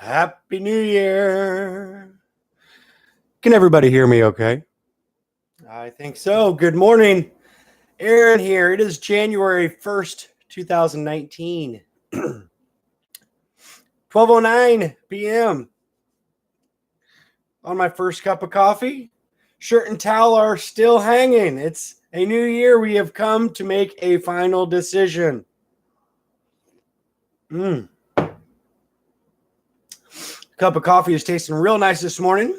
Happy New Year. Can everybody hear me okay? I think so. Good morning. Aaron here. It is January 1st, 2019. 12:09 p.m. On my first cup of coffee. Shirt and towel are still hanging. It's a new year. We have come to make a final decision. Cup of coffee is tasting real nice this morning.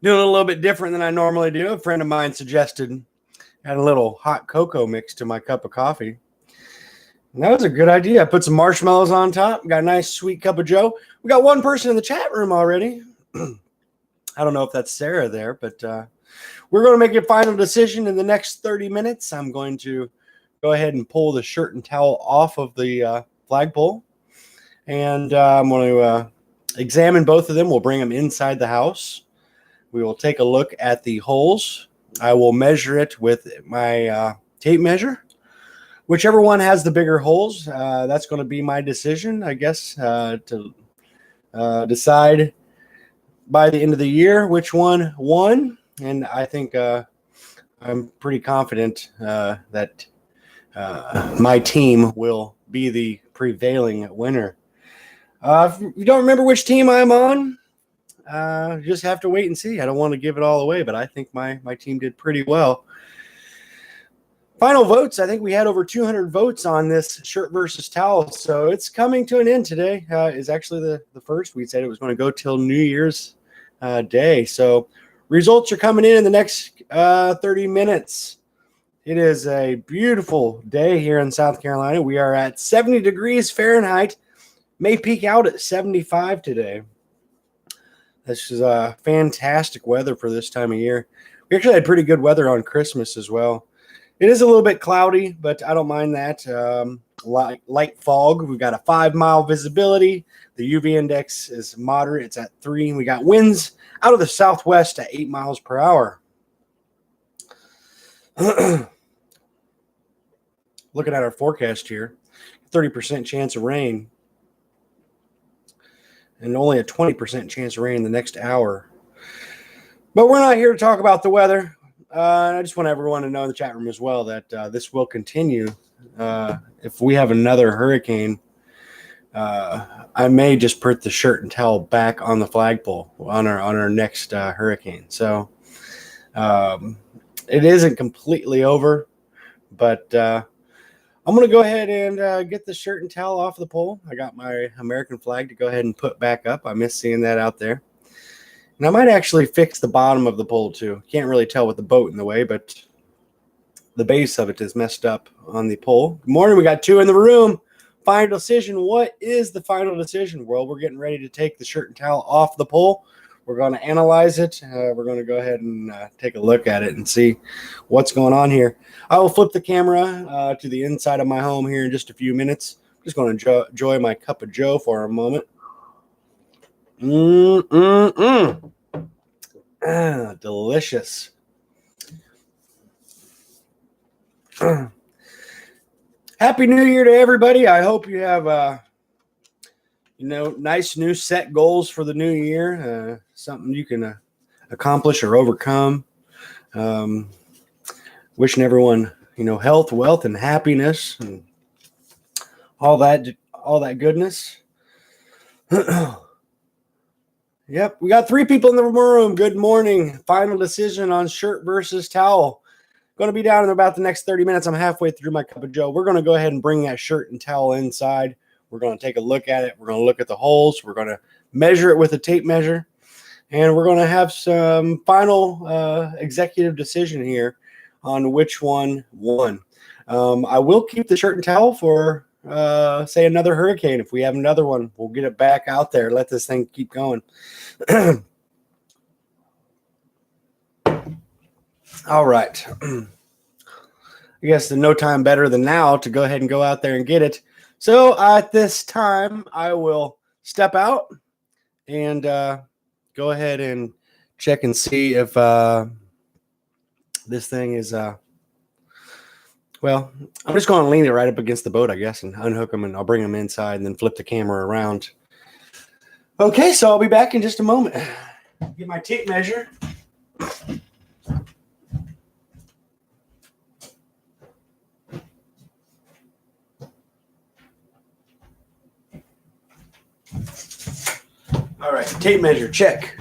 Doing it a little bit different than I normally do. A friend of mine suggested add a little hot cocoa mix to my cup of coffee. And that was a good idea. I put some marshmallows on top. Got a nice sweet cup of joe. We got one person in the chat room already. I don't know if that's Sarah there, but we're going to make a final decision in the next 30 minutes. I'm going to go ahead and pull the shirt and towel off of the flagpole. And I'm going to examine both of them. We'll bring them inside the house. We will take a look at the holes. I will measure it with my tape measure. Whichever one has the bigger holes, that's going to be my decision, I guess, to decide by the end of the year which one won. And I think I'm pretty confident that my team will be the prevailing winner. If you don't remember which team I'm on, just have to wait and see. I don't want to give it all away, but I think my team did pretty well. Final votes, I think we had over 200 votes on this shirt versus towel, so it's coming to an end today. Is actually the first. We said it was going to go till New Year's Day. So results are coming in the next 30 minutes. It is a beautiful day here in South Carolina. We are at 70 degrees Fahrenheit. May peak out at 75 today. This is fantastic weather for this time of year. We actually had pretty good weather on Christmas as well. It is a little bit cloudy, but I don't mind that. Light fog. We've got a 5-mile visibility. The UV index is moderate. It's at 3. We got winds out of the southwest at 8 miles per hour. Looking at our forecast here, 30% chance of rain. And only a 20% chance of rain in the next hour. But we're not here to talk about the weather. I just want everyone to know in the chat room as well that this will continue. If we have another hurricane, I may just put the shirt and towel back on the flagpole on our next hurricane. So it isn't completely over, but I'm going to go ahead and get the shirt and towel off the pole. I got my American flag to go ahead and put back up. I miss seeing that out there. And I might actually fix the bottom of the pole too. Can't really tell with the boat in the way, but the base of it is messed up on the pole. Good morning. We got 2 in the room. Final decision. What is the final decision? Well, we're getting ready to take the shirt and towel off the pole. We're going to analyze it. We're going to go ahead and take a look at it and see what's going on here. I will flip the camera to the inside of my home here in just a few minutes. I'm just going to enjoy my cup of joe for a moment. Delicious. Happy New Year to everybody. I hope you have nice new set goals for the new year, something you can accomplish or overcome. Wishing everyone, health, wealth, and happiness, and all that goodness. Yep, we got 3 people in the room. Good morning. Final decision on shirt versus towel. Going to be down in about the next 30 minutes. I'm halfway through my cup of joe. We're going to go ahead and bring that shirt and towel inside. We're going to take a look at it. We're going to look at the holes. We're going to measure it with a tape measure. And we're going to have some final executive decision here on which one won. I will keep the shirt and towel for, say, another hurricane. If we have another one, we'll get it back out there. Let this thing keep going. All right. I guess there's no time better than now to go ahead and go out there and get it. So at this time, I will step out and go ahead and check and see if this thing is, well, I'm just going to lean it right up against the boat, I guess, and unhook them, and I'll bring them inside and then flip the camera around Okay, so I'll be back in just a moment. Get my tape measure. All right, tape measure, check.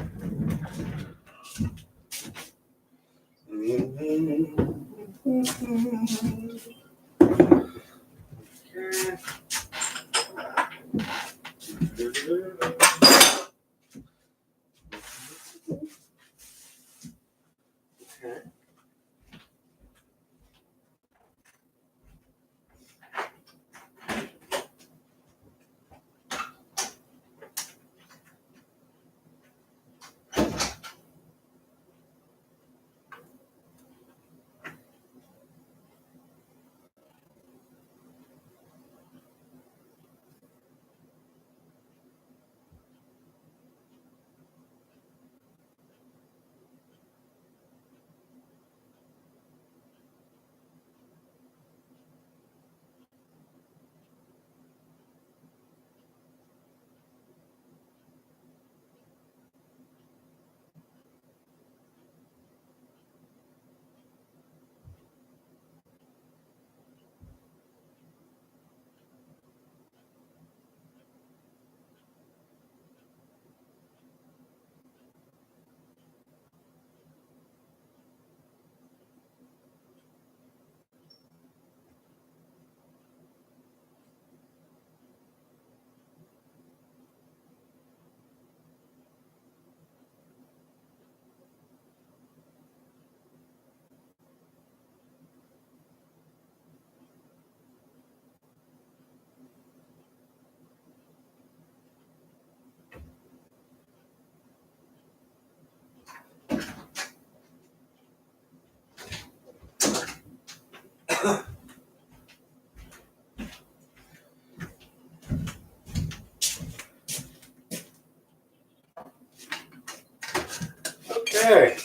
Okay.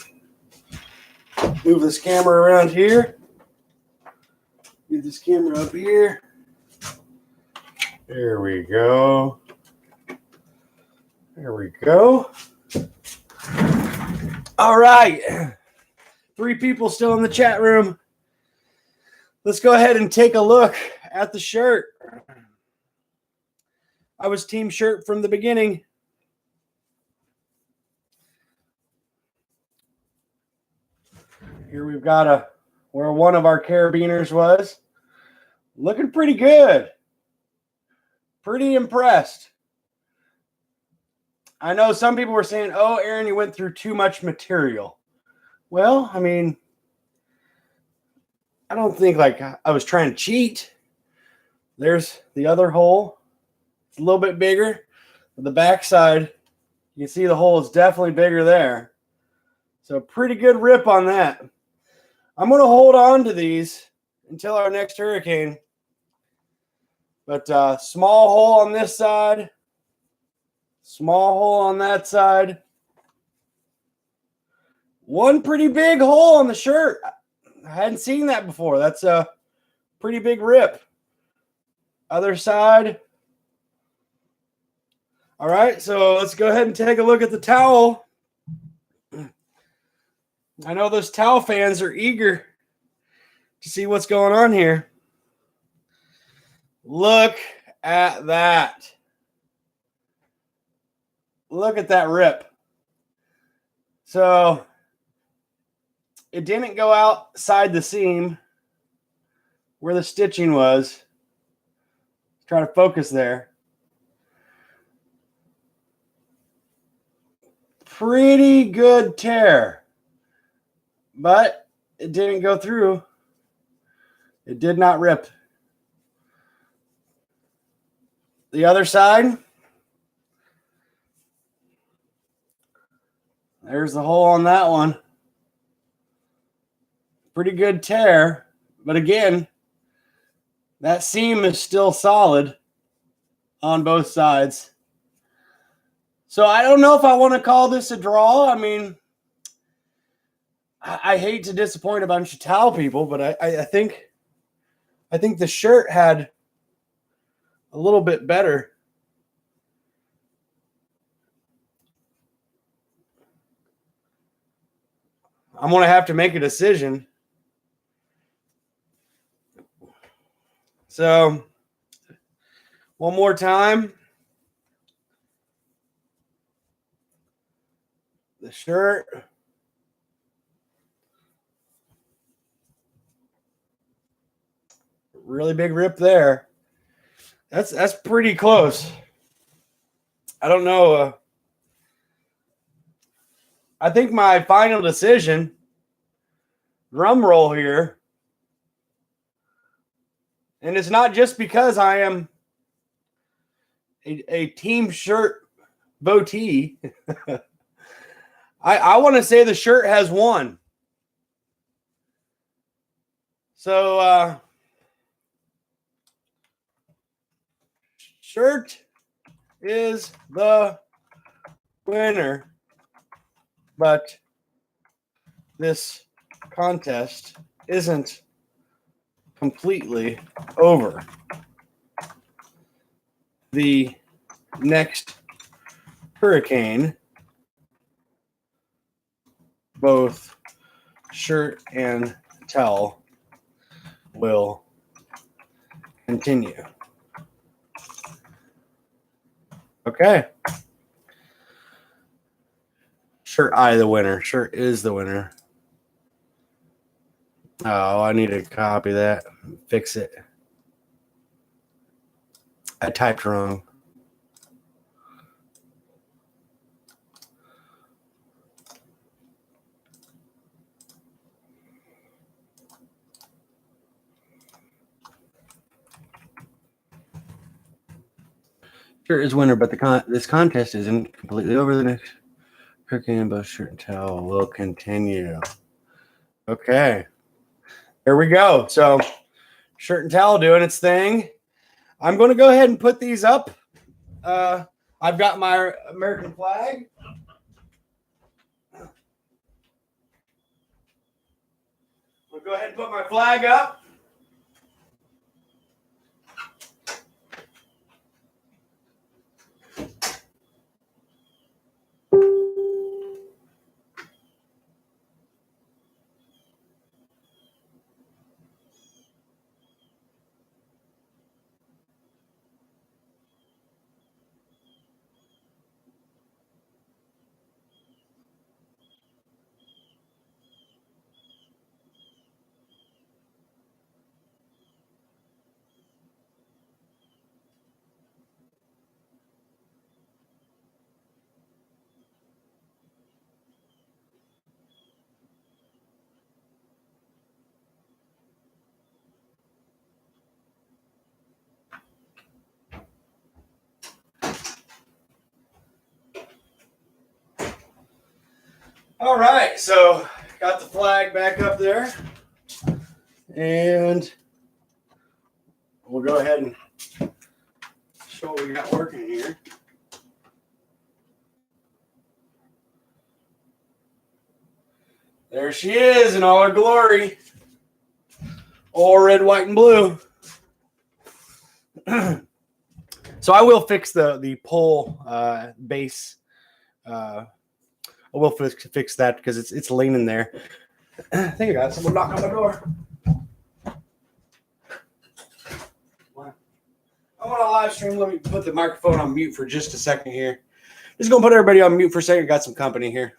Move this camera around here. Get this camera up here. There we go. There we go. All right. 3 people still in the chat room. Let's go ahead and take a look at the shirt. I was team shirt from the beginning. Here we've got where one of our carabiners was. Looking pretty good. Pretty impressed. I know some people were saying, oh, Aaron, you went through too much material. Well, I mean, I don't think like I was trying to cheat. There's the other hole. It's a little bit bigger. The back side, you can see the hole is definitely bigger there. So pretty good rip on that. I'm going to hold on to these until our next hurricane. But small hole on this side. Small hole on that side. One pretty big hole on the shirt. I hadn't seen that before. That's a pretty big rip. Other side. All right, so let's go ahead and take a look at the towel. I know those towel fans are eager to see what's going on here. Look at that. Look at that rip. So it didn't go outside the seam where the stitching was. Try to focus there. Pretty good tear, but it didn't go through. It did not rip. The other side, there's the hole on that one. Pretty good tear, but again, that seam is still solid on both sides. So I don't know if I want to call this a draw. I mean, I hate to disappoint a bunch of towel people, but I think the shirt had a little bit better I'm going to have to make a decision. So, one more time. The shirt. Really big rip there. That's pretty close. I don't know. I think my final decision, drum roll here, and it's not just because I am a team shirt votee. I want to say the shirt has won. So, shirt is the winner, but this contest isn't completely over. The next hurricane, both shirt and towel, will continue. Okay. Shirt the winner. Shirt is the winner. Oh, I need to copy that. Fix it. I typed wrong. Shirt is winner, but this contest isn't completely over. The next hurricane, both shirt and towel will continue. Okay. There we go. So, shirt and towel doing its thing. I'm going to go ahead and put these up. I've got my American flag. I'll go ahead and put my flag up. All right, so got the flag back up there, and we'll go ahead and show what we got working here. There she is in all her glory, all red, white, and blue. So I will fix the pole base. I will fix that because it's leaning there. I think I got someone knocking on my door. I want to live stream. Let me put the microphone on mute for just a second here. Just gonna put everybody on mute for a second. Got some company here.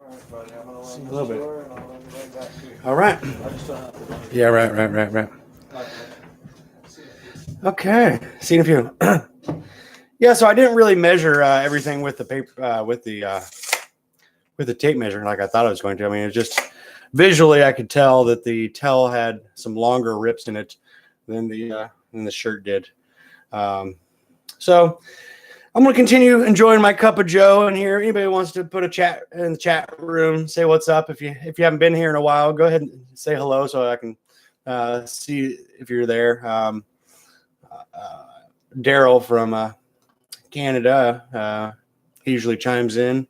right, buddy. I'm gonna see you a little bit. And I'll run right back to you. All right. Yeah, right. Okay. Seen a few. Yeah, so I didn't really measure everything with the paper with the tape measure like I thought I was going to. I mean, it just visually I could tell that the towel had some longer rips in it than the shirt did. So I'm going to continue enjoying my cup of Joe in here. Anybody wants to put a chat in the chat room, say what's up. If you haven't been here in a while, go ahead and say hello so I can see if you're there. Daryl from Canada, he usually chimes in.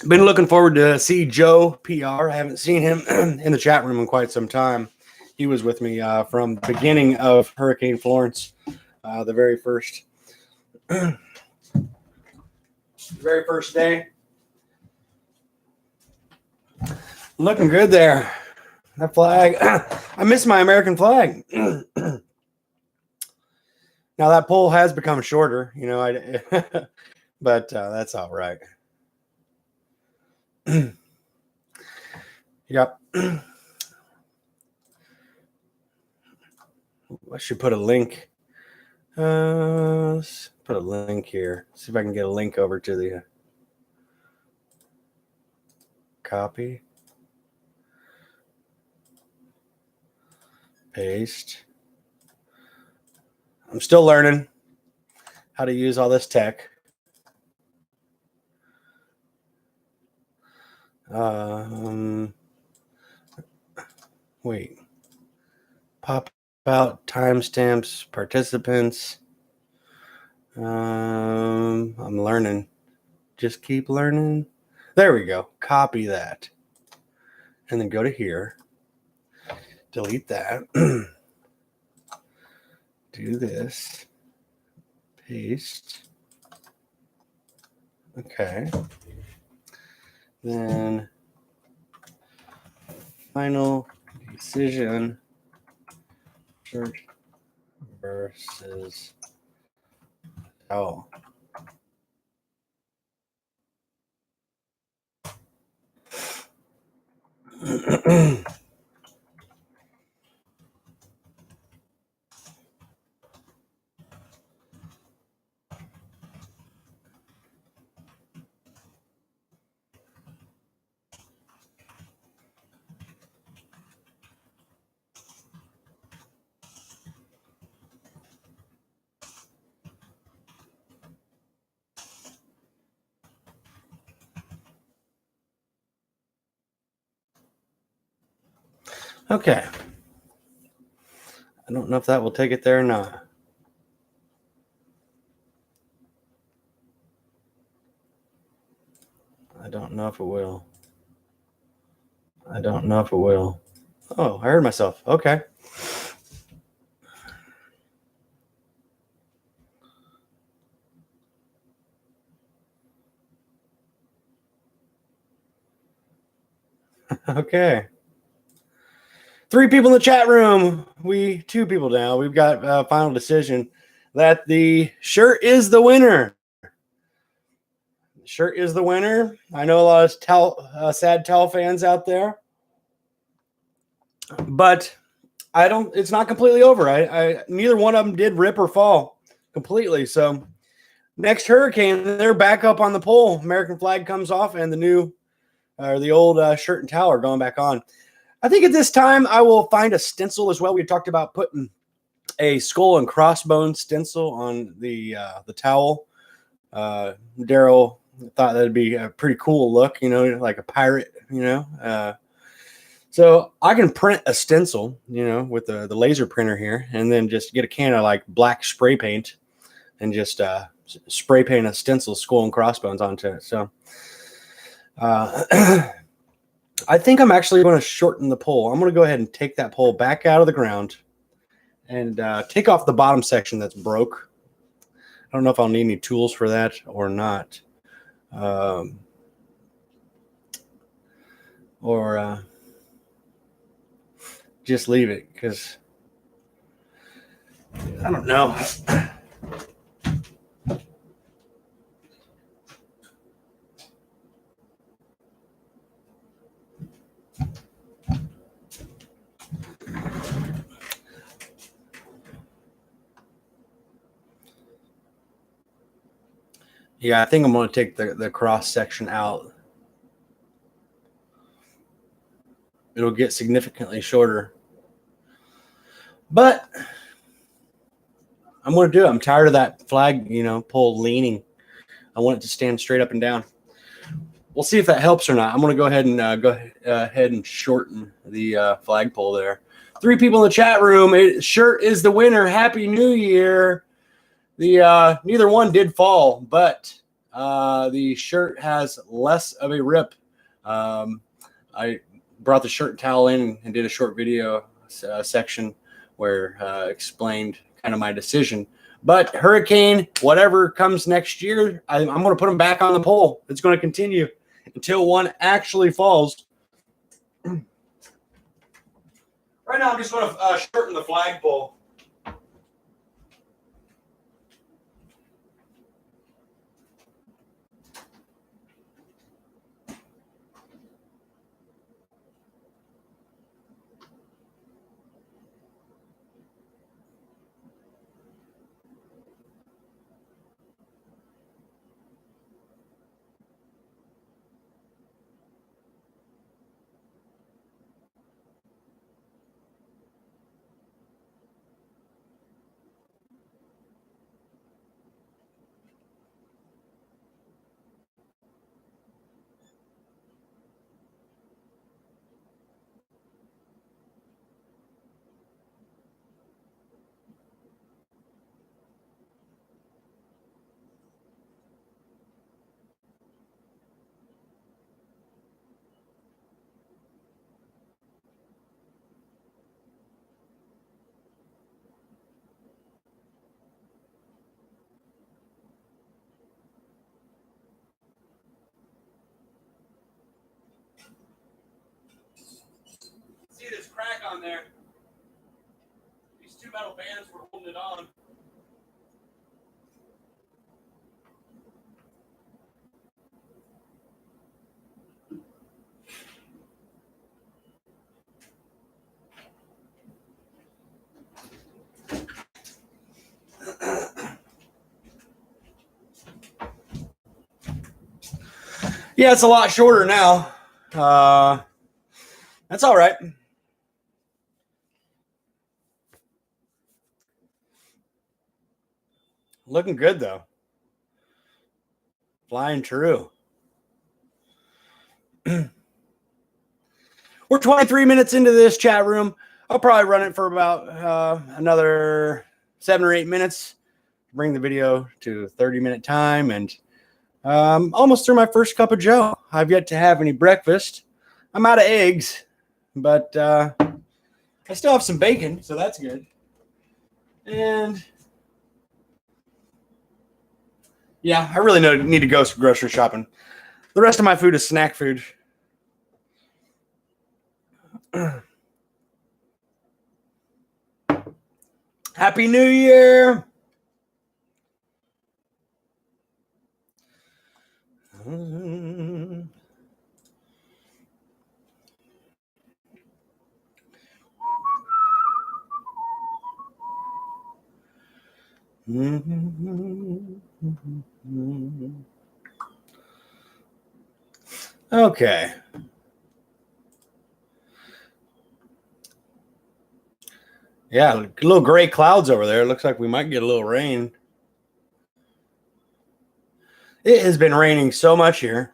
Been looking forward to see Joe PR. I haven't seen him in the chat room in quite some time. He was with me from the beginning of Hurricane Florence, the very first day. Looking good there. That flag. I miss my American flag. Now that pole has become shorter, but that's all right. Yep. I should put a link. Let's put a link here. See if I can get a link over to the copy. Paste. I'm still learning how to use all this tech. Wait. Pop out timestamps, participants. I'm learning. Just keep learning. There we go. Copy that. And then go to here. Delete that. Do this. Paste. Okay. Then final decision shirt versus towel. Okay. I don't know if that will take it there or not. I don't know if it will. Oh, I heard myself. Okay. Okay. 3 people in the chat room. 2 people now. We've got a final decision that the shirt is the winner. The shirt is the winner. I know a lot of sad towel fans out there, but it's not completely over. I neither one of them did rip or fall completely. So next hurricane, they're back up on the pole. American flag comes off, and the old shirt and towel are going back on. I think at this time I will find a stencil as well. We talked about putting a skull and crossbones stencil on the towel. Daryl thought that'd be a pretty cool look, like a pirate, So I can print a stencil, with the laser printer here, and then just get a can of like black spray paint and just spray paint a stencil skull and crossbones onto it. So I think I'm actually going to shorten the pole. I'm going to go ahead and take that pole back out of the ground and take off the bottom section that's broke. I don't know if I'll need any tools for that or not. Or just leave it because I don't know. Yeah, I think I'm going to take the cross section out. It'll get significantly shorter. But I'm going to do it. I'm tired of that flag, pole leaning. I want it to stand straight up and down. We'll see if that helps or not. I'm going to go ahead and shorten the flagpole there. 3 people in the chat room. Shirt is the winner. Happy New Year. The neither one did fall, but the shirt has less of a rip. I brought the shirt and towel in and did a short video section where explained kind of my decision. But Hurricane, whatever comes next year, I'm going to put them back on the pole. It's going to continue until one actually falls. Right now, I'm just going to shorten the flagpole. See this crack on there? These 2 metal bands were holding it on. Yeah, it's a lot shorter now. That's all right. Looking good, though. Flying true. We're 23 minutes into this chat room. I'll probably run it for about another 7 or 8 minutes. Bring the video to 30-minute time. And almost through my first cup of joe. I've yet to have any breakfast. I'm out of eggs. But I still have some bacon, so that's good. And yeah, I really need to go grocery shopping. The rest of my food is snack food. Happy New Year. Okay. Yeah, little gray clouds over there. Looks like we might get a little rain. It has been raining so much here.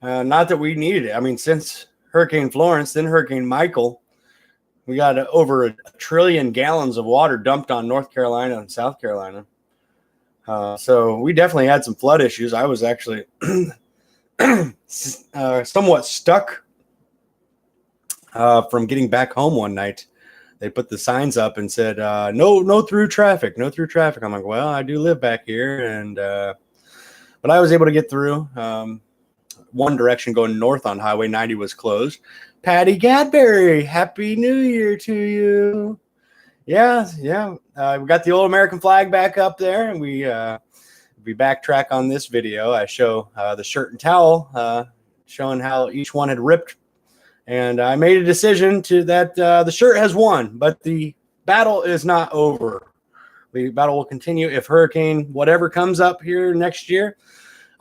Not that we needed it. I mean, since Hurricane Florence, then Hurricane Michael, we got over a trillion gallons of water dumped on North Carolina and South Carolina. So we definitely had some flood issues. I was actually somewhat stuck from getting back home one night. They put the signs up and said, no through traffic, no through traffic. I'm like, well, I do live back here. And but I was able to get through. One direction going north on Highway 90 was closed. Patty Gadberry, Happy New Year to you. Yeah. We got the old American flag back up there, and we backtrack on this video. I show the shirt and towel, showing how each one had ripped, and I made a decision that the shirt has won, but the battle is not over. The battle will continue if Hurricane whatever comes up here next year.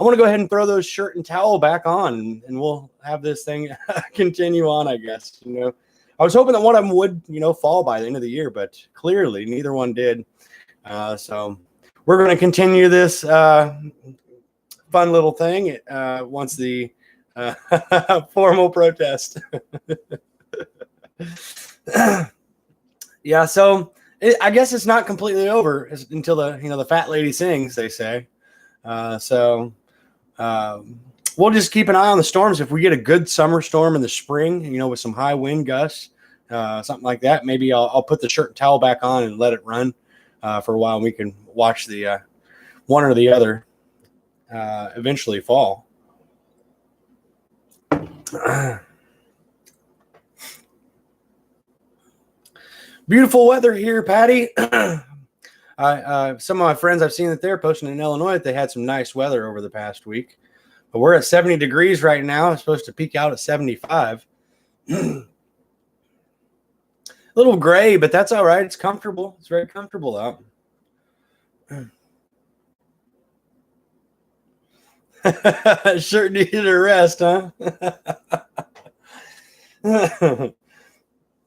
I want to go ahead and throw those shirt and towel back on, and we'll have this thing continue on, I guess. I was hoping that one of them would, fall by the end of the year, but clearly neither one did. So we're going to continue this fun little thing once the formal protest. Yeah, so I guess it's not completely over until the fat lady sings, they say. So we'll just keep an eye on the storms. If we get a good summer storm in the spring, with some high wind gusts, something like that, maybe I'll put the shirt and towel back on and let it run for a while. And we can watch the one or the other eventually fall. Beautiful weather here, Patty. Some of my friends, I've seen that they're posting in Illinois that they had some nice weather over the past week. But we're at 70 degrees right now. It's supposed to peak out at 75. A little gray, but that's all right. It's comfortable. It's very comfortable out. Sure needed a rest, huh?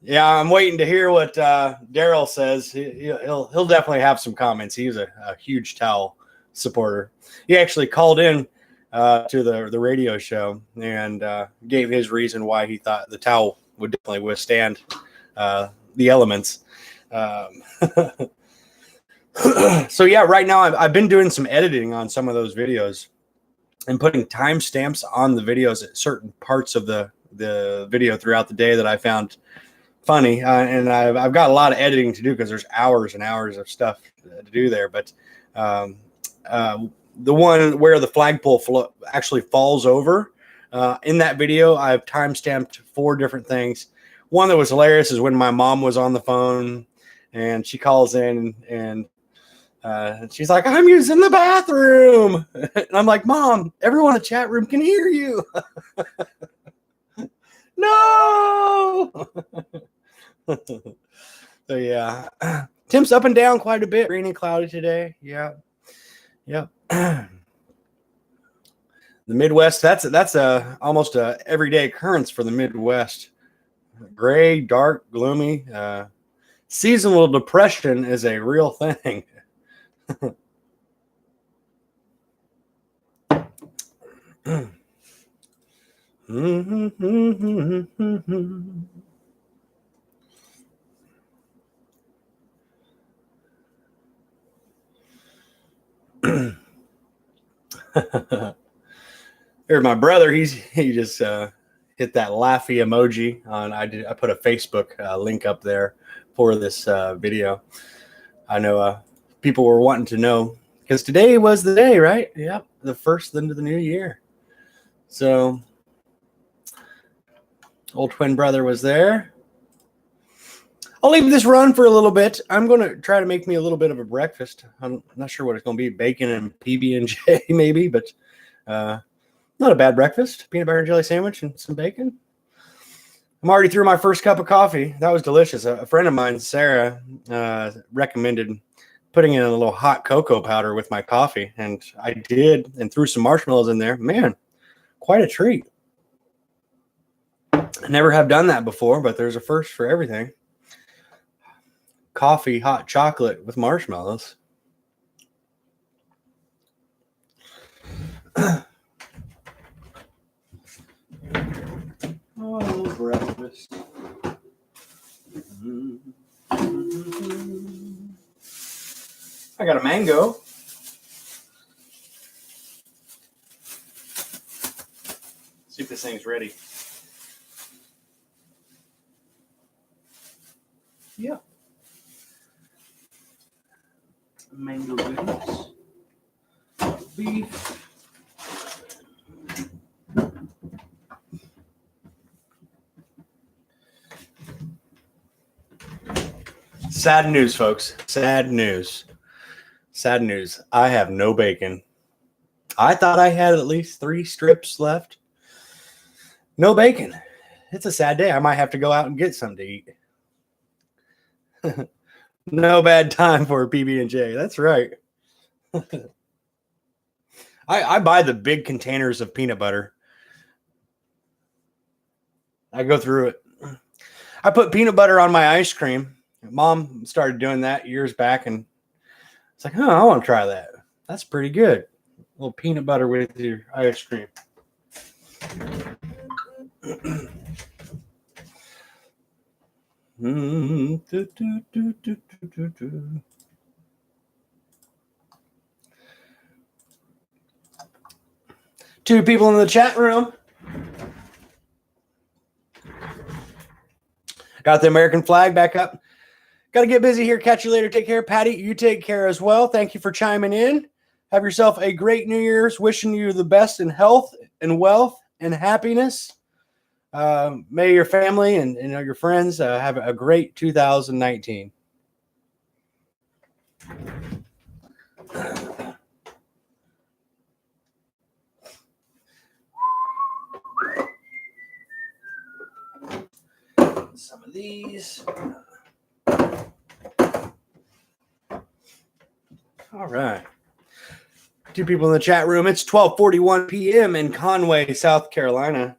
Yeah, I'm waiting to hear what Daryl says. He'll definitely have some comments. He's a huge towel supporter. He actually called in to the radio show and gave his reason why he thought the towel would definitely withstand the elements. So yeah, right now I've been doing some editing on some of those videos and putting timestamps on the videos at certain parts of the video throughout the day that I found funny, and I've got a lot of editing to do because there's hours and hours of stuff to do there. But the one where the flagpole actually falls over in that video, I've timestamped 4 different things. One that was hilarious is when my mom was on the phone and she calls in and she's like, "I'm using the bathroom," and I'm like, "Mom, everyone in the chat room can hear you." No. So yeah, temps up and down quite a bit. Rainy and cloudy today. Yeah. The Midwest, that's almost a everyday occurrence for the Midwest. Gray, dark, gloomy. Seasonal depression is a real thing. Here's my brother. He just hit that laughy emoji on. I put a Facebook link up there for this video. I know people were wanting to know because today was the day, right? Yep, the first into the new year. So old twin brother was there. I'll leave this run for a little bit. I'm going to try to make me a little bit of a breakfast. I'm not sure what it's going to be. Bacon and PB&J maybe, but not a bad breakfast. Peanut butter and jelly sandwich and some bacon. I'm already through my first cup of coffee. That was delicious. A friend of mine, Sarah, recommended putting in a little hot cocoa powder with my coffee, and I did, and threw some marshmallows in there. Man, quite a treat. I never have done that before, but there's a first for everything. Coffee, hot chocolate with marshmallows. Oh, breakfast. I got a mango. See if this thing's ready. Yeah. Mango goodness. Beef. Sad news, folks. Sad news. Sad news. I have no bacon. I thought I had at least 3 strips left. No bacon. It's a sad day. I might have to go out and get some to eat. No bad time for a PB&J. That's right. I buy the big containers of peanut butter. I go through it. I put peanut butter on my ice cream. Mom started doing that years back, and it's like, oh, I want to try that. That's pretty good. A little peanut butter with your ice cream. Two people in the chat room. Got the American flag back up. Got to get busy here. Catch you later. Take care. Patty, you take care as well. Thank you for chiming in. Have yourself a great New Year's. Wishing you the best in health and wealth and happiness. May your family and your friends have a great 2019. Some of these. All right. Two people in the chat room. It's 12:41 p.m. in Conway, South Carolina.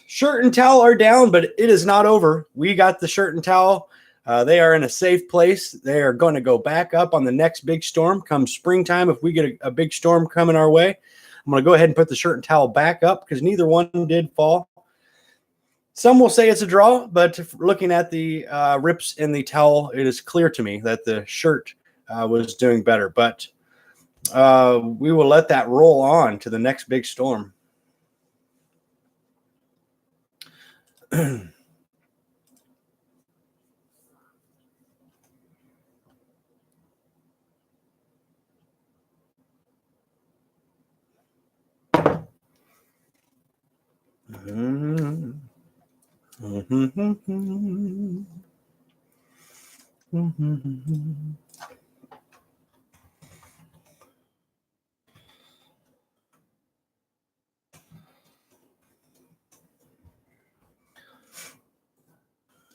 Shirt and towel are down, but it is not over. We got the shirt and towel. They are in a safe place. They are going to go back up on the next big storm come springtime. If we get a big storm coming our way, I'm going to go ahead and put the shirt and towel back up because neither one did fall. Some will say it's a draw, but looking at the rips in the towel, it is clear to me that the shirt was doing better. But we will let that roll on to the next big storm.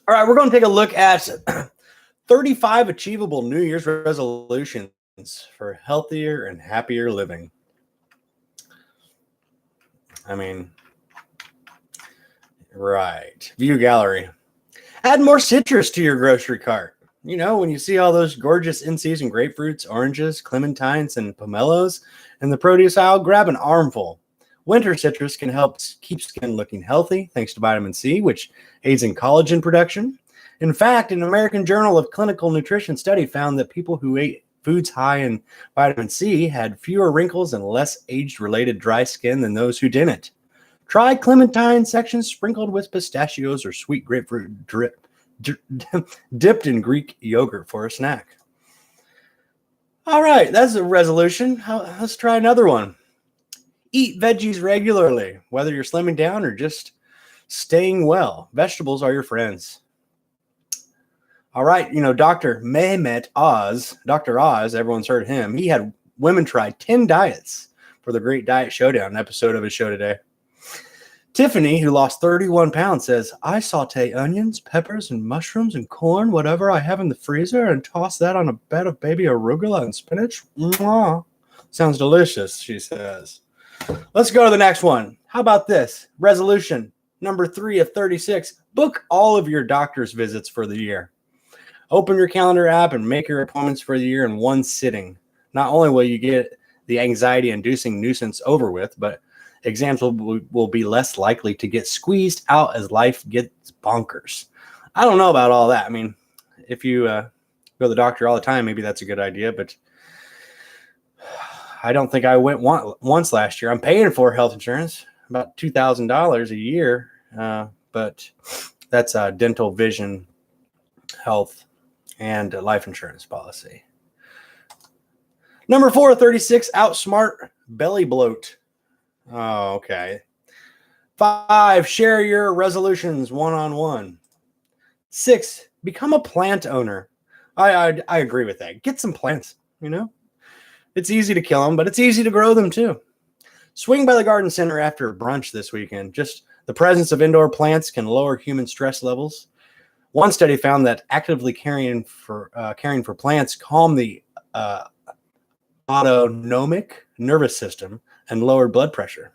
All right, we're going to take a look at 35 achievable New Year's resolutions for healthier and happier living. I mean, right. View gallery. Add more citrus to your grocery cart. You know, when you see all those gorgeous in-season grapefruits, oranges, clementines, and pomelos in the produce aisle, grab an armful. Winter citrus can help keep skin looking healthy thanks to vitamin C, which aids in collagen production. In fact, an American Journal of Clinical Nutrition study found that people who ate foods high in vitamin C had fewer wrinkles and less age-related dry skin than those who didn't. Try clementine sections sprinkled with pistachios or sweet grapefruit dipped in Greek yogurt for a snack. All right, that's a resolution. Let's try another one. Eat veggies regularly, whether you're slimming down or just staying well. Vegetables are your friends. All right, you know, Dr. Mehmet Oz, Dr. Oz, everyone's heard him. He had women try 10 diets for the Great Diet Showdown episode of his show today. Tiffany, who lost 31 pounds, says, I saute onions, peppers, and mushrooms and corn, whatever I have in the freezer, and toss that on a bed of baby arugula and spinach. Mwah. Sounds delicious, she says. Let's go to the next one. How about this? Resolution number 3 of 36. Book all of your doctor's visits for the year. Open your calendar app and make your appointments for the year in one sitting. Not only will you get the anxiety-inducing nuisance over with, but exams will be less likely to get squeezed out as life gets bonkers. I don't know about all that. I mean, if you go to the doctor all the time, maybe that's a good idea, but I don't think I went once last year. I'm paying for health insurance, about $2,000 a year, but that's dental, vision, health, and life insurance policy. Number 4, 36, outsmart belly bloat. Oh, okay. 5, share your resolutions one-on-one. 6, become a plant owner. I agree with that. Get some plants, you know. It's easy to kill them, but it's easy to grow them too. Swing by the garden center after brunch this weekend. Just the presence of indoor plants can lower human stress levels. One study found that actively caring for plants calm the autonomic nervous system, and lowered blood pressure.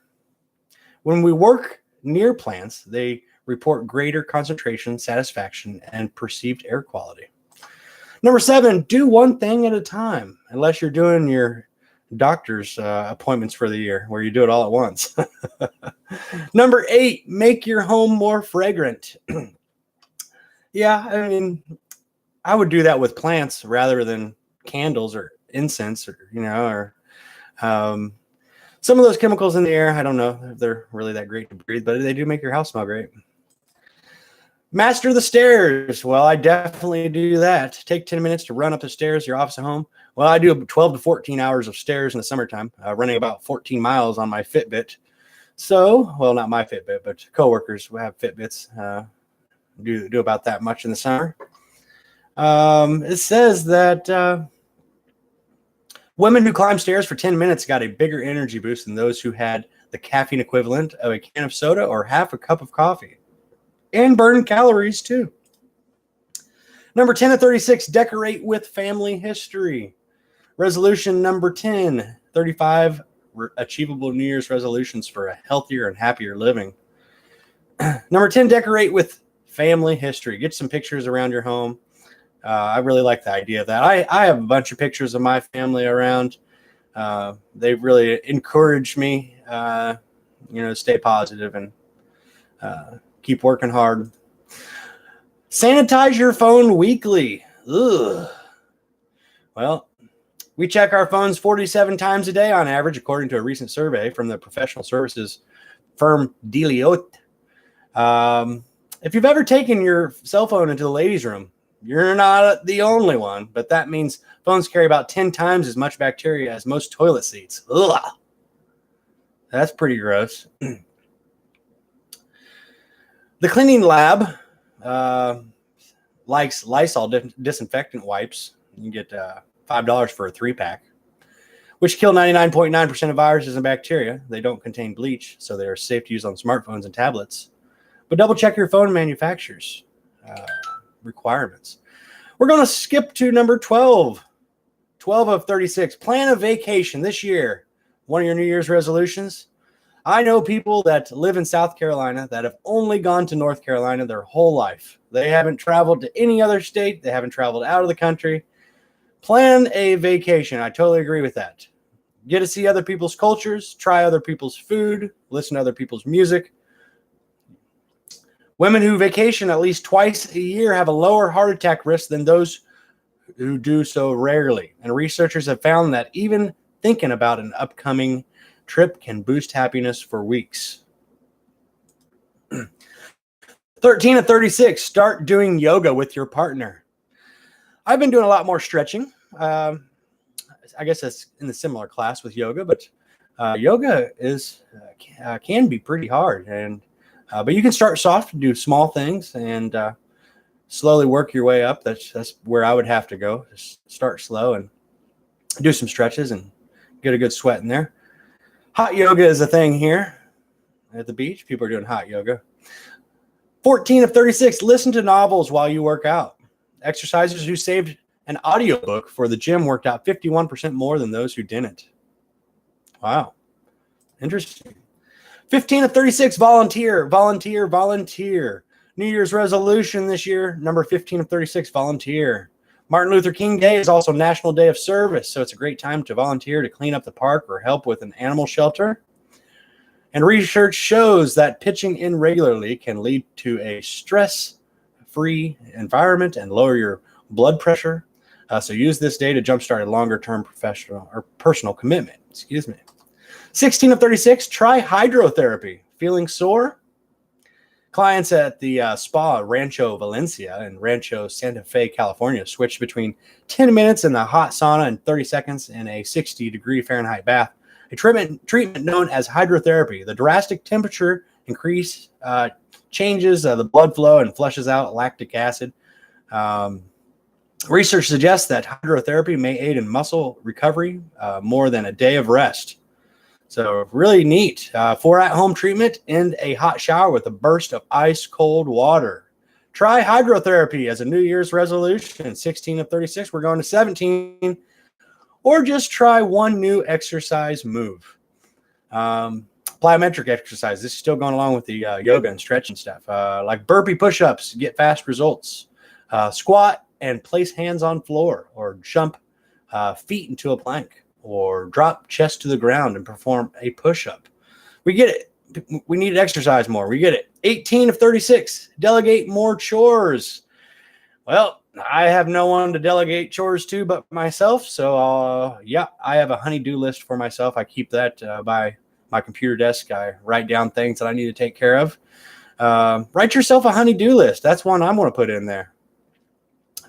When we work near plants, they report greater concentration, satisfaction, and perceived air quality. Number 7, do one thing at a time, unless you're doing your doctor's appointments for the year where you do it all at once. Number 8, make your home more fragrant. Yeah, I mean, I would do that with plants rather than candles or incense or, some of those chemicals in the air. I don't know if they're really that great to breathe, but they do make your house smell great. Master the stairs. Well, I definitely do that. Take 10 minutes to run up the stairs to your office at home. Well, I do 12 to 14 hours of stairs in the summertime, running about 14 miles on my Fitbit. So, well, not my Fitbit, but coworkers who have Fitbits do about that much in the summer. It says that women who climbed stairs for 10 minutes got a bigger energy boost than those who had the caffeine equivalent of a can of soda or half a cup of coffee. And burn calories too. Number 10 of 36, decorate with family history. Resolution number 10, 35 achievable New Year's resolutions for a healthier and happier living. Number 10, decorate with family history. Get some pictures around your home. I really like the idea of that. I have a bunch of pictures of my family around. They've really encouraged me, to stay positive and keep working hard. Sanitize your phone weekly. Ugh. Well, we check our phones 47 times a day on average, according to a recent survey from the professional services firm Deloitte. If you've ever taken your cell phone into the ladies' room, you're not the only one, but that means phones carry about 10 times as much bacteria as most toilet seats. Ugh. That's pretty gross. The cleaning lab likes Lysol disinfectant wipes. You can get $5 for a 3-pack, which kill 99.9% of viruses and bacteria. They don't contain bleach, so they are safe to use on smartphones and tablets. But double check your phone manufacturer's requirements. We're going to skip to number 12. 12 of 36. Plan a vacation this year. One of your New Year's resolutions. I know people that live in South Carolina that have only gone to North Carolina their whole life. They haven't traveled to any other state. They haven't traveled out of the country. Plan a vacation. I totally agree with that. Get to see other people's cultures, try other people's food, listen to other people's music. Women who vacation at least twice a year have a lower heart attack risk than those who do so rarely. And researchers have found that even thinking about an upcoming trip can boost happiness for weeks. 13 of 36, start doing yoga with your partner. I've been doing a lot more stretching. I guess that's in the similar class with yoga, but yoga can be pretty hard. But you can start soft, do small things, and slowly work your way up. That's where I would have to go. Just start slow and do some stretches and get a good sweat in there. Hot yoga is a thing here at the beach. People are doing hot yoga. 14 of 36, listen to novels while you work out. Exercisers who saved an audiobook for the gym worked out 51% more than those who didn't. Wow. Interesting. 15 of 36, volunteer. New Year's resolution this year, number 15 of 36, volunteer. Martin Luther King Day is also National Day of Service, so it's a great time to volunteer to clean up the park or help with an animal shelter. And research shows that pitching in regularly can lead to a stress-free environment and lower your blood pressure. So use this day to jumpstart a longer-term professional or personal commitment. 16 of 36, try hydrotherapy. Feeling sore? Clients at the spa Rancho Valencia and Rancho Santa Fe, California, switched between 10 minutes in the hot sauna and 30 seconds in a 60-degree Fahrenheit bath. A treatment known as hydrotherapy. The drastic temperature increase changes the blood flow and flushes out lactic acid. Research suggests that hydrotherapy may aid in muscle recovery more than a day of rest. So really neat. For at-home treatment, end a hot shower with a burst of ice-cold water. Try hydrotherapy as a New Year's resolution. 16 of 36. We're going to 17. or just try one new exercise move. Plyometric exercise. This is still going along with the yoga and stretching stuff, like burpee push-ups, get fast results. Squat and place hands on floor, or jump feet into a plank, or drop chest to the ground and perform a push-up. We get it. We need to exercise more. We get it. 18 of 36, delegate more chores. Well, I have no one to delegate chores to but myself. So, yeah, I have a honey-do list for myself. I keep that by my computer desk. I write down things that I need to take care of. Write yourself a honey-do list. That's one I'm going to put in there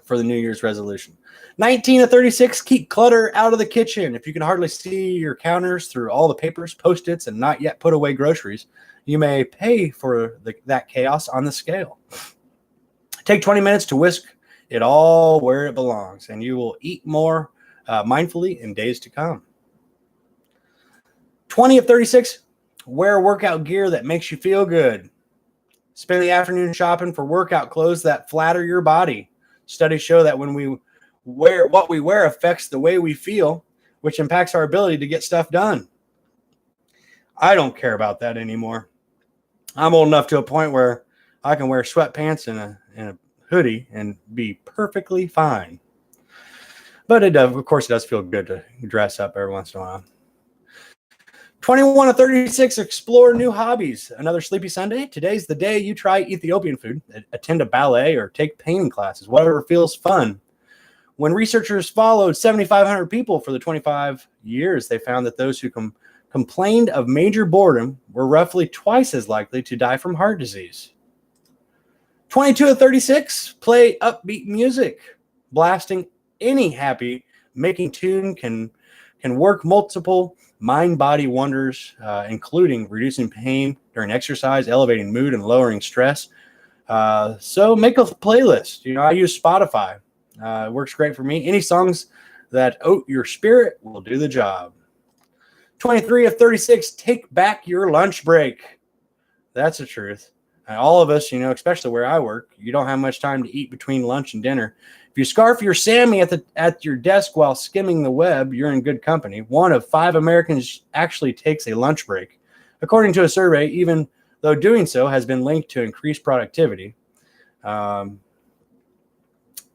for the New Year's resolution. 19 of 36, keep clutter out of the kitchen. If you can hardly see your counters through all the papers, Post-its, and not yet put away groceries, you may pay for that chaos on the scale. Take 20 minutes to whisk it all where it belongs, and you will eat more mindfully in days to come. 20 of 36, wear workout gear that makes you feel good. Spend the afternoon shopping for workout clothes that flatter your body. Studies show that when we wear what we wear affects the way we feel, which impacts our ability to get stuff done. I don't care about that anymore. I'm old enough to a point where I can wear sweatpants and a hoodie and be perfectly fine. But of course, it does feel good to dress up every once in a while. 21 of 36, explore new hobbies. Another sleepy Sunday. Today's the day you try Ethiopian food, attend a ballet, or take painting classes, whatever feels fun. When researchers followed 7,500 people for the 25 years, they found that those who complained of major boredom were roughly twice as likely to die from heart disease. 22 of 36, play upbeat music. Blasting any happy making tune can work multiple mind-body wonders, including reducing pain during exercise, elevating mood, and lowering stress. So make a playlist. I use Spotify. It works great for me. Any songs that oat your spirit will do the job. 23 of 36, take back your lunch break. That's the truth. And all of us, especially where I work, you don't have much time to eat between lunch and dinner. If you scarf your Sammy at your desk while skimming the web, you're in good company. 1 of 5 Americans actually takes a lunch break. According to a survey, even though doing so has been linked to increased productivity,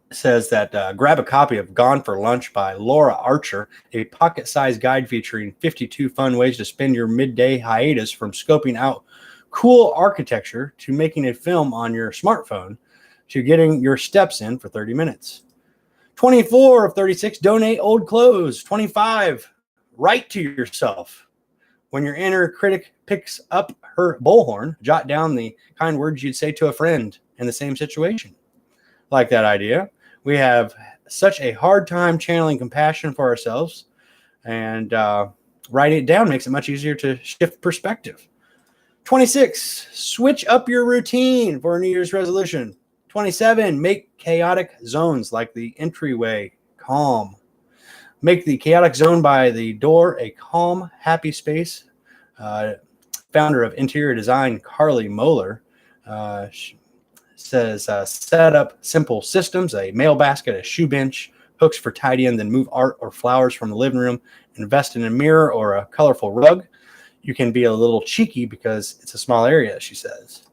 says that grab a copy of Gone for Lunch by Laura Archer, a pocket-sized guide featuring 52 fun ways to spend your midday hiatus, from scoping out cool architecture to making a film on your smartphone to getting your steps in for 30 minutes. 24 of 36, donate old clothes. 25, write to yourself. When your inner critic picks up her bullhorn, jot down the kind words you'd say to a friend in the same situation. Like that idea. We have such a hard time channeling compassion for ourselves, and writing it down makes it much easier to shift perspective. 26, switch up your routine for a New Year's resolution. 27, make chaotic zones like the entryway calm. Make the chaotic zone by the door a calm, happy space. Founder of interior design, Carly Moeller, says, set up simple systems, a mail basket, a shoe bench, hooks for tidying, then move art or flowers from the living room, invest in a mirror or a colorful rug. You can be a little cheeky because it's a small area, she says.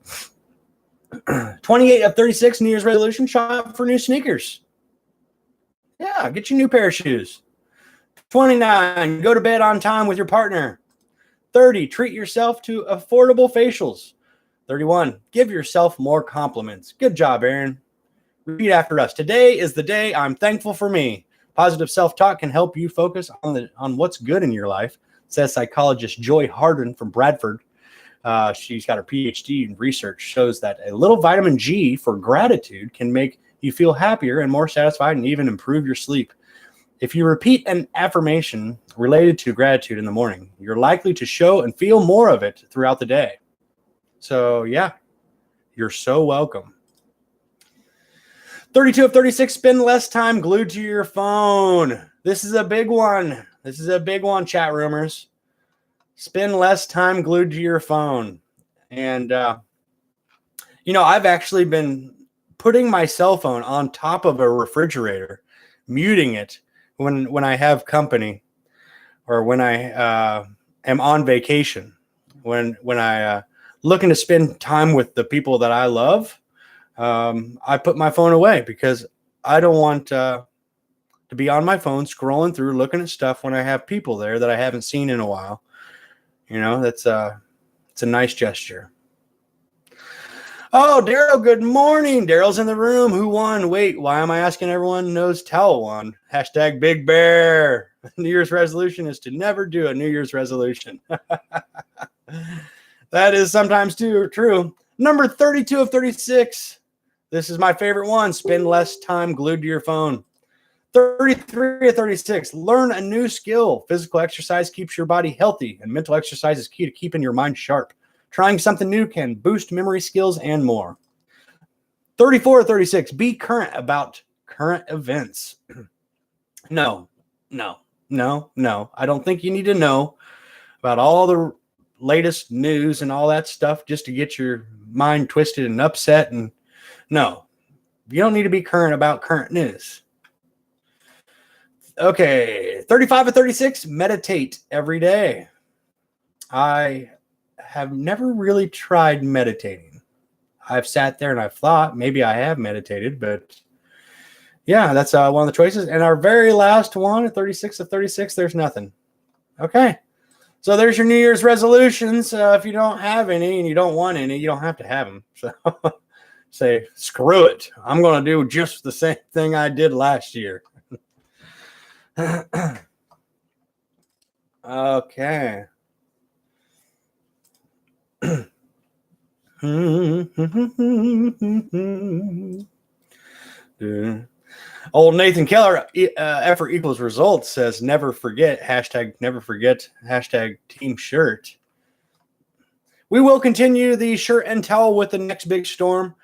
28 of 36, New Year's resolution, shop for new sneakers. Yeah, get your new pair of shoes. 29, go to bed on time with your partner. 30, treat yourself to affordable facials. 31, give yourself more compliments. Good job, Aaron. Repeat after us. Today is the day I'm thankful for me. Positive self-talk can help you focus on what's good in your life, says psychologist Joy Harden from Bradford. She's got her PhD in research, shows that a little vitamin G for gratitude can make you feel happier and more satisfied, and even improve your sleep. If you repeat an affirmation related to gratitude in the morning, you're likely to show and feel more of it throughout the day. So, yeah, you're so welcome. 32 of 36, spend less time glued to your phone. This is a big one. This is a big one, chat roomers. Spend less time glued to your phone. And, I've actually been putting my cell phone on top of a refrigerator, muting it, when I have company, or when I am on vacation, when I looking to spend time with the people that I love, I put my phone away because I don't want to be on my phone scrolling through looking at stuff when I have people there that I haven't seen in a while. That's it's a nice gesture. Oh, Daryl, good morning. Daryl's in the room. Who won? Wait, why am I asking everyone knows Towel won? Hashtag Big Bear. New Year's resolution is to never do a New Year's resolution. That is sometimes true. Number 32 of 36. This is my favorite one. Spend less time glued to your phone. 33 of 36. Learn a new skill. Physical exercise keeps your body healthy, and mental exercise is key to keeping your mind sharp. Trying something new can boost memory skills and more. 34 of 36. Be current about current events. No. I don't think you need to know about all the latest news and all that stuff just to get your mind twisted and upset. And no, you don't need to be current about current news. Okay, 35 of 36. Meditate every day. I have never really tried meditating. I've sat there and I've thought maybe I have meditated, but yeah, that's one of the choices. And our very last one, 36 of 36, there's nothing. Okay, so there's your New Year's resolutions. If you don't have any and you don't want any, you don't have to have them. So say, screw it. I'm going to do just the same thing I did last year. Okay. Old Nathan Keller, effort equals results, says never forget. Hashtag never forget. Hashtag team shirt. We will continue the shirt and towel with the next big storm.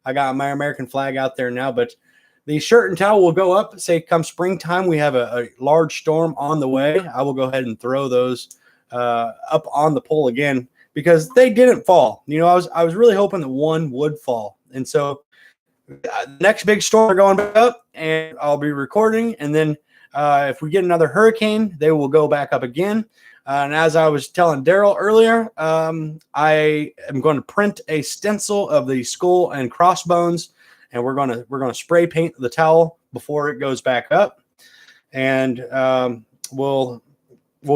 I got my American flag out there now, but the shirt and towel will go up. Say come springtime, we have a large storm on the way. I will go ahead and throw those up on the pole again, because they didn't fall. I was really hoping that one would fall. And so next big storm are going back up, and I'll be recording. And then if we get another hurricane, they will go back up again. And as I was telling Daryl earlier, I am going to print a stencil of the skull and crossbones, and we're going to spray paint the towel before it goes back up, and we'll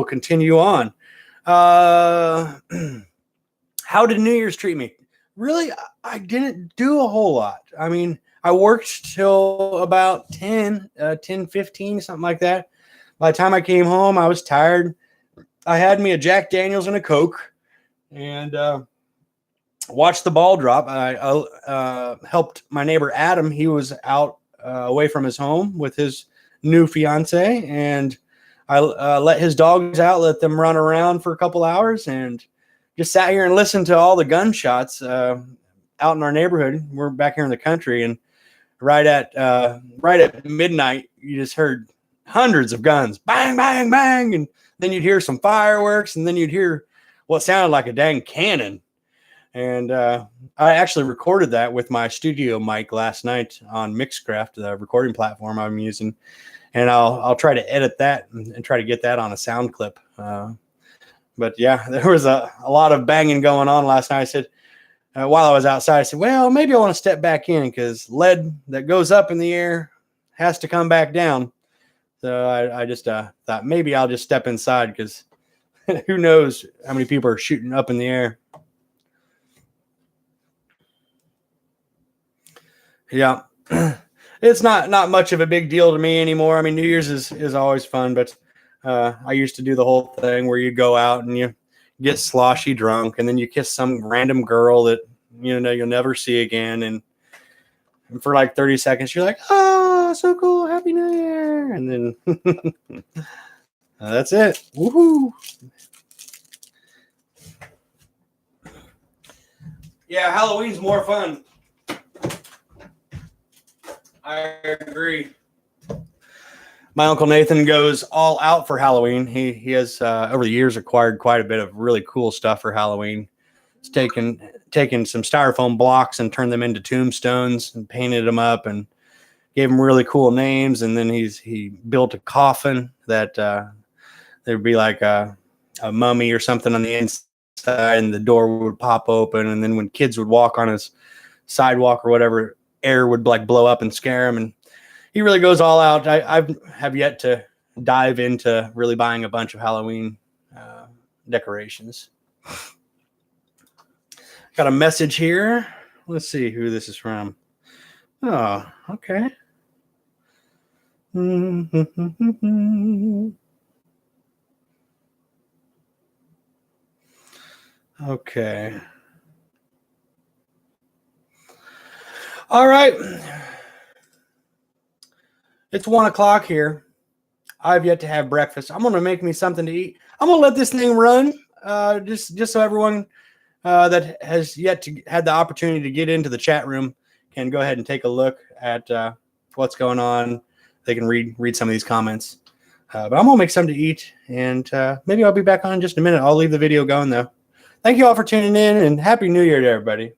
continue on. How did New Year's treat me? Really, I didn't do a whole lot. I mean, I worked till about 10:15, something like that. By the time I came home, I was tired. I had me a Jack Daniels and a Coke, and watched the ball drop. I helped my neighbor Adam. He was out away from his home with his new fiance, and I let his dogs out, let them run around for a couple hours, and just sat here and listened to all the gunshots out in our neighborhood. We're back here in the country, and right at midnight, you just heard hundreds of guns, bang, bang, bang, and then you'd hear some fireworks, and then you'd hear what sounded like a dang cannon. And I actually recorded that with my studio mic last night on Mixcraft, the recording platform I'm using. And I'll try to edit that and try to get that on a sound clip. But yeah, there was a lot of banging going on last night. I said, while I was outside, I said, well, maybe I want to step back in, because lead that goes up in the air has to come back down. So I just thought maybe I'll just step inside, because who knows how many people are shooting up in the air. Yeah, it's not much of a big deal to me anymore. I mean, New Year's is always fun, but I used to do the whole thing where you go out and you get sloshy drunk, and then you kiss some random girl that you'll never see again, and for like 30 seconds you're like, oh, so cool, happy New Year, and then that's it. Woohoo! Yeah, Halloween's more fun. I agree. My Uncle Nathan goes all out for Halloween. He has over the years acquired quite a bit of really cool stuff for Halloween. He's taken some styrofoam blocks and turned them into tombstones and painted them up, and gave them really cool names, and then he built a coffin that there'd be like a mummy or something on the inside, and the door would pop open, and then when kids would walk on his sidewalk or whatever, air would like blow up and scare him. And he really goes all out. I have yet to dive into really buying a bunch of Halloween decorations. Got a message here. Let's see who this is from. Oh, okay. Okay. All right. It's 1 o'clock here. I've yet to have breakfast. I'm gonna make me something to eat. I'm gonna let this thing run, just so everyone that has yet to had the opportunity to get into the chat room can go ahead and take a look at what's going on. They can read some of these comments. But I'm gonna make something to eat, and maybe I'll be back on in just a minute. I'll leave the video going though. Thank you all for tuning in, and Happy New Year to everybody.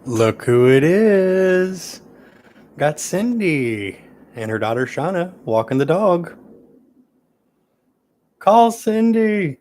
Look who it is. Got Cindy and her daughter Shauna walking the dog. Call Cindy.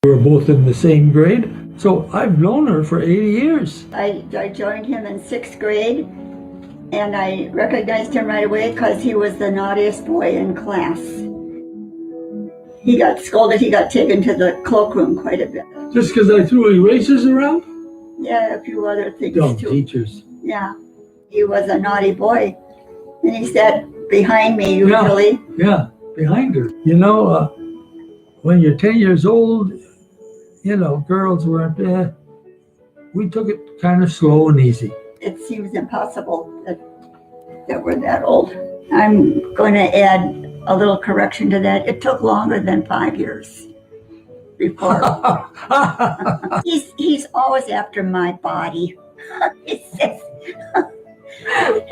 We were both in the same grade, so I've known her for 80 years. I joined him in 6th grade, and I recognized him right away because he was the naughtiest boy in class. He got scolded, he got taken to the cloakroom quite a bit. Just because I threw erasers around? Yeah, a few other things Dumb too. teachers. Yeah, he was a naughty boy. And he sat behind me usually. Yeah, behind her. You know, when you're 10 years old, you know, girls weren't, we took it kind of slow and easy. It seems impossible that we're that old. I'm going to add a little correction to that. It took longer than 5 years before. He's always after my body. He says,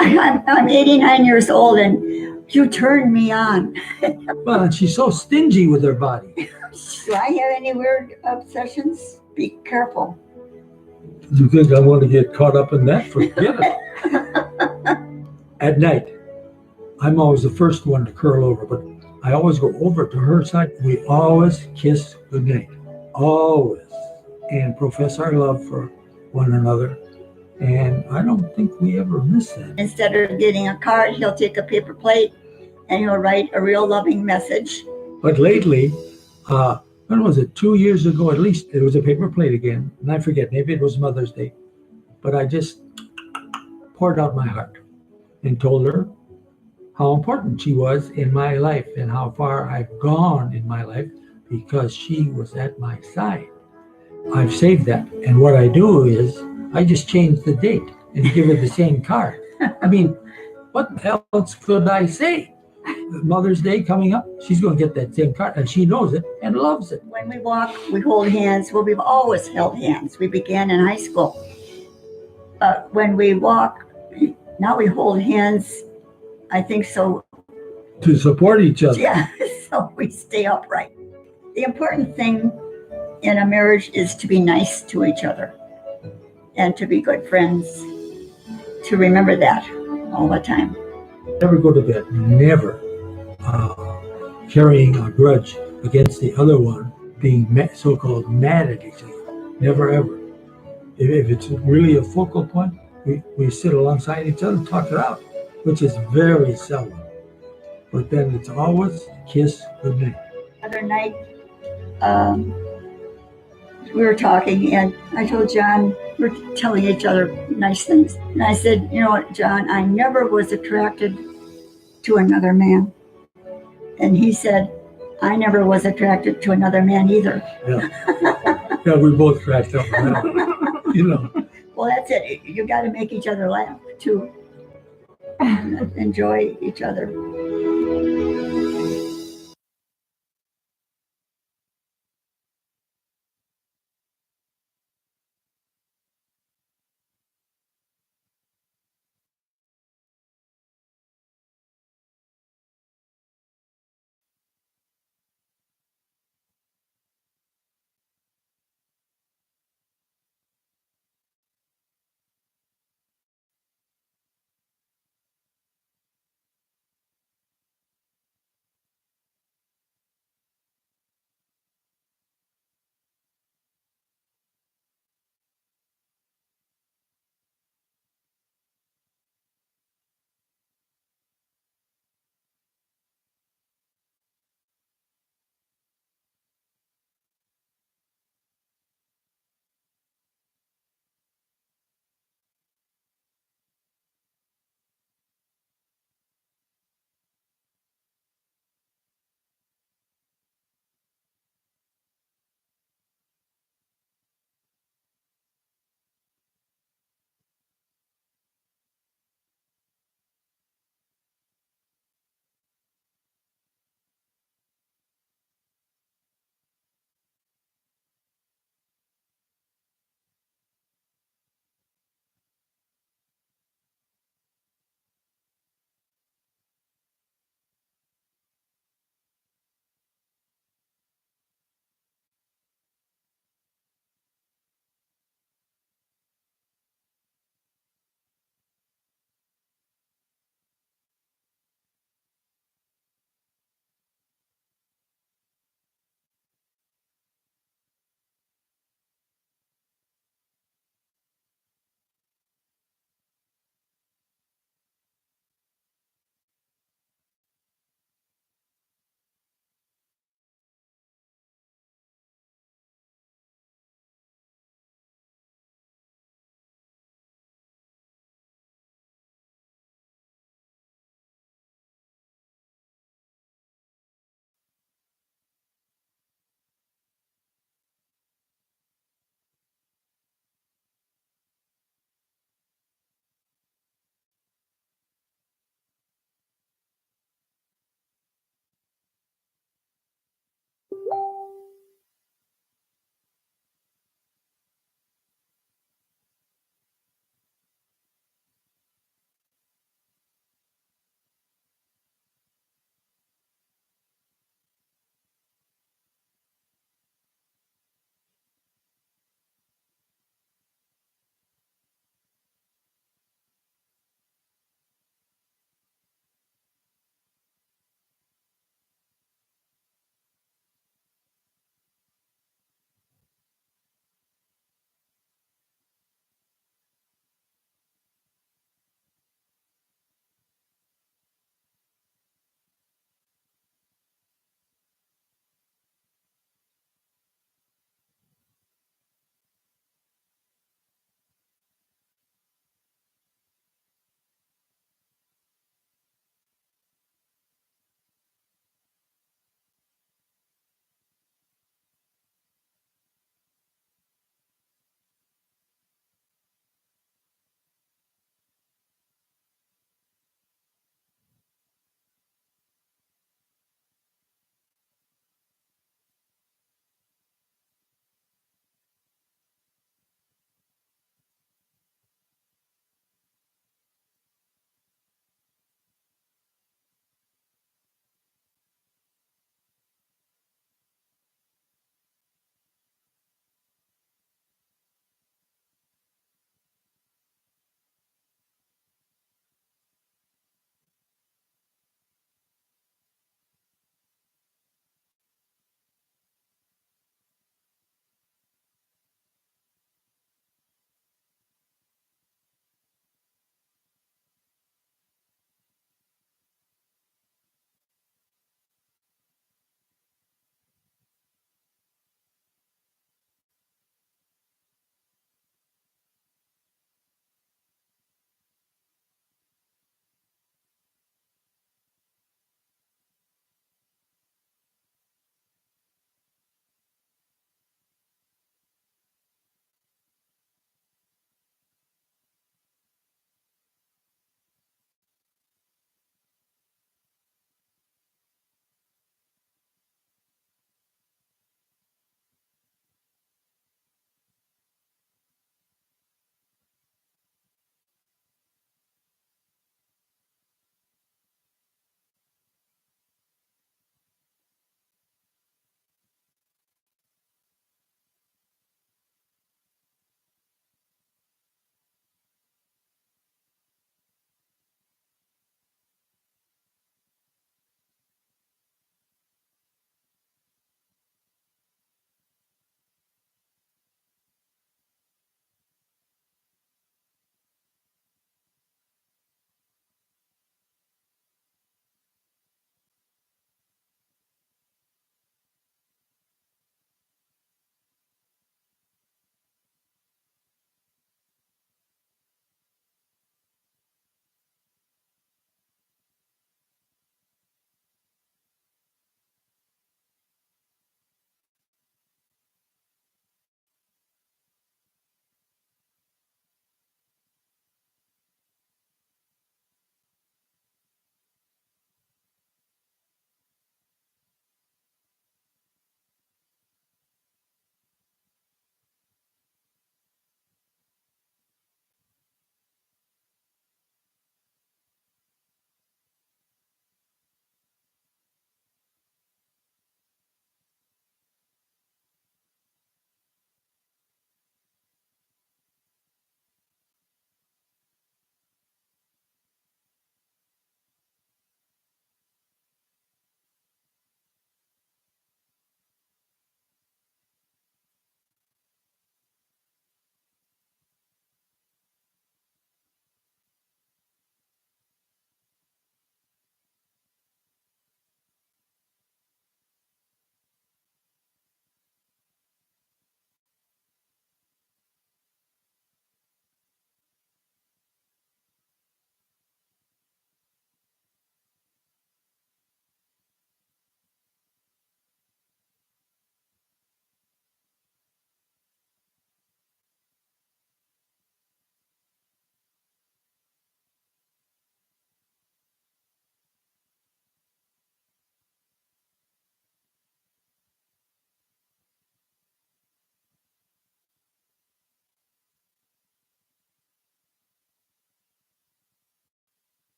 I'm 89 years old and you turned me on. Well, and she's so stingy with her body. Do I have any weird obsessions? Be careful. You think I want to get caught up in that? Forget it. At night, I'm always the first one to curl over, but I always go over to her side. We always kiss goodnight. Always. And profess our love for one another. And I don't think we ever miss that. Instead of getting a card, he'll take a paper plate and he'll write a real loving message. But lately, when was it? 2 years ago, at least, it was a paper plate again. And I forget, maybe it was Mother's Day. But I just poured out my heart and told her how important she was in my life and how far I've gone in my life because she was at my side. I've saved that. And what I do is I just change the date and give her the same card. I mean, what else could I say? Mother's Day coming up, she's going to get that same card, and she knows it and loves it. When we walk, we hold hands. Well, we've always held hands. We began in high school. When we walk, now we hold hands, I think so. To support each other. Yeah, so we stay upright. The important thing in a marriage is to be nice to each other and to be good friends, to remember that all the time. Never go to bed, never carrying a grudge against the other one, being so-called mad at each other. Never, ever. If it's really a focal point, we sit alongside each other and talk it out, which is very seldom. But then it's always kiss goodnight. The other night, we were talking, and I told John, we're telling each other nice things. And I said, you know what, John, I never was attracted to another man. And he said, I never was attracted to another man either. Yeah, we both cracked up on that. You know. Well, that's it. You got to make each other laugh, too. Enjoy each other.